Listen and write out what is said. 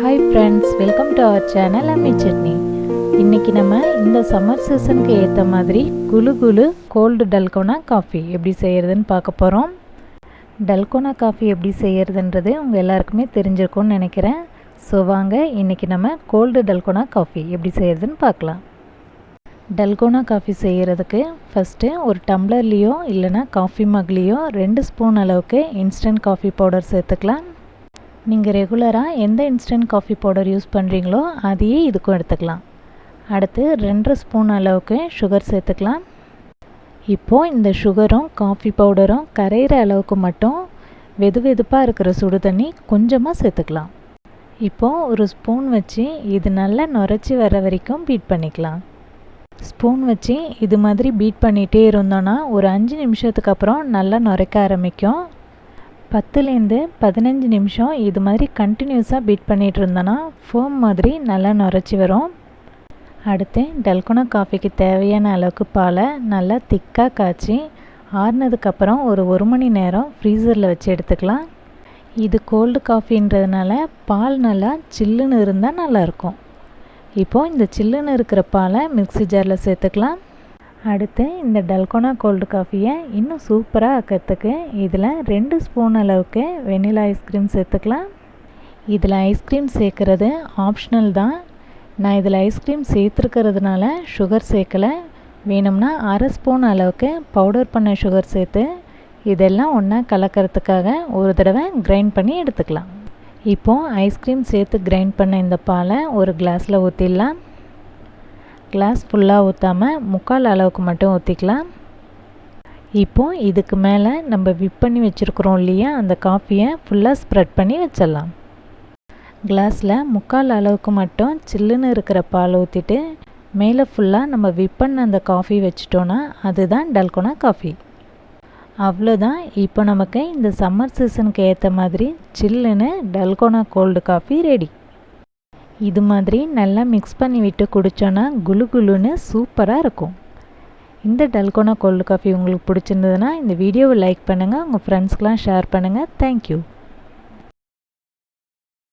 Hi friends, welcome to our channel Ammi Chutney. இன்றைக்கி நம்ம இந்த சம்மர் சீசனுக்கு ஏற்ற மாதிரி குளு குளு கோல்டு டல்கோனா காஃபி எப்படி செய்கிறதுன்னு பார்க்க போகிறோம். டல்கோனா காஃபி எப்படி செய்கிறதுன்றது உங்கள் எல்லாருக்குமே தெரிஞ்சிருக்கும்னு நினைக்கிறேன். ஸோ வாங்க இன்றைக்கி நம்ம கோல்டு டல்கோனா காஃபி எப்படி செய்கிறதுன்னு பார்க்கலாம். டல்கோனா காஃபி செய்கிறதுக்கு ஃபஸ்ட்டு ஒரு டம்ளர்லேயோ இல்லைனா காஃபி மக்லேயோ 2 ஸ்பூன் அளவுக்கு இன்ஸ்டன்ட் காஃபி பவுடர் சேர்த்துக்கலாம். நீங்கள் ரெகுலராக எந்த இன்ஸ்டன்ட் காஃபி பவுடர் யூஸ் பண்ணுறீங்களோ அதையே இதுக்கும் எடுத்துக்கலாம். அடுத்து 2 ஸ்பூன் அளவுக்கு சுகர் சேர்த்துக்கலாம். இப்போது இந்த சுகரும் காஃபி பவுடரும் கரையிற அளவுக்கு மட்டும் வெது வெதுப்பாக இருக்கிற சுடு தண்ணி கொஞ்சமாக சேர்த்துக்கலாம். இப்போது ஒரு ஸ்பூன் வச்சு இது நல்லா நுரைச்சி வர வரைக்கும் பீட் பண்ணிக்கலாம். ஸ்பூன் வச்சு இது மாதிரி பீட் பண்ணிகிட்டே இருந்தோன்னா ஒரு 5 நிமிஷத்துக்கு அப்புறம் நல்லா நுரைக்க ஆரம்பிக்கும். 10லேருந்து 15 நிமிஷம் இது மாதிரி கண்டினியூஸாக பீட் பண்ணிகிட்டு இருந்தோன்னா ஃபோம் மாதிரி நல்லா நுரைச்சி வரும். அடுத்து டல்கோனா காஃபிக்கு தேவையான அளவுக்கு பாலை நல்லா திக்காக காய்ச்சி ஆறுனதுக்கப்புறம் ஒரு 1 மணி நேரம் ஃப்ரீசரில் வச்சு எடுத்துக்கலாம். இது கோல்டு காஃபின்றதுனால பால் நல்லா சில்லுன்னு இருந்தால் நல்லாயிருக்கும். இப்போது இந்த சில்லுன்னு இருக்கிற பாலை மிக்ஸி ஜாரில் சேர்த்துக்கலாம். அடுத்து இந்த டல்கோனா கோல்டு காஃபியை இன்னும் சூப்பராக ஆக்கிறதுக்கு இதில் 2 ஸ்பூன் அளவுக்கு வெனிலா ஐஸ்கிரீம் சேர்த்துக்கலாம். இதில் ஐஸ்கிரீம் சேர்க்குறது ஆப்ஷனல் தான். நான் இதில் ஐஸ்கிரீம் சேர்த்துருக்கிறதுனால சுகர் சேர்க்கலை. வேணும்னா 1/2 ஸ்பூன் அளவுக்கு பவுடர் பண்ண சுகர் சேர்த்து இதெல்லாம் ஒன்றா கலக்கிறதுக்காக ஒரு தடவை கிரைண்ட் பண்ணி எடுத்துக்கலாம். இப்போது ஐஸ்கிரீம் சேர்த்து கிரைண்ட் பண்ண இந்த பாலை ஒரு கிளாஸில் ஊற்றிடலாம். கிளாஸ் ஃபுல்லாக ஊற்றாமல் 1/4 அளவுக்கு மட்டும் ஊற்றிக்கலாம். இப்போது இதுக்கு மேலே நம்ம விப் பண்ணி வச்சுருக்குறோம் இல்லையா, அந்த காஃபியை ஃபுல்லாக ஸ்ப்ரெட் பண்ணி வச்சிடலாம். கிளாஸில் 1/4 அளவுக்கு மட்டும் சில்லுன்னு இருக்கிற பால் ஊற்றிட்டு மேலே ஃபுல்லாக நம்ம விப் பண்ண அந்த காஃபி வச்சிட்டோன்னா அதுதான் டல்கோனா காஃபி. அவ்வளோதான். இப்போ நமக்கு இந்த சம்மர் சீசனுக்கு ஏற்ற மாதிரி சில்லுன்னு டல்கோனா கோல்டு காஃபி ரெடி. இது மாதிரி நல்லா மிக்ஸ் பண்ணி விட்டு குடித்தோன்னா குளு குளுன்னு சூப்பராக இருக்கும். இந்த டல்கோனா கோல்டு காஃபி உங்களுக்கு பிடிச்சிருந்ததுன்னா இந்த வீடியோவை லைக் பண்ணுங்கள், உங்கள் ஃப்ரெண்ட்ஸ்க்கெலாம் ஷேர் பண்ணுங்கள். தேங்க்யூ.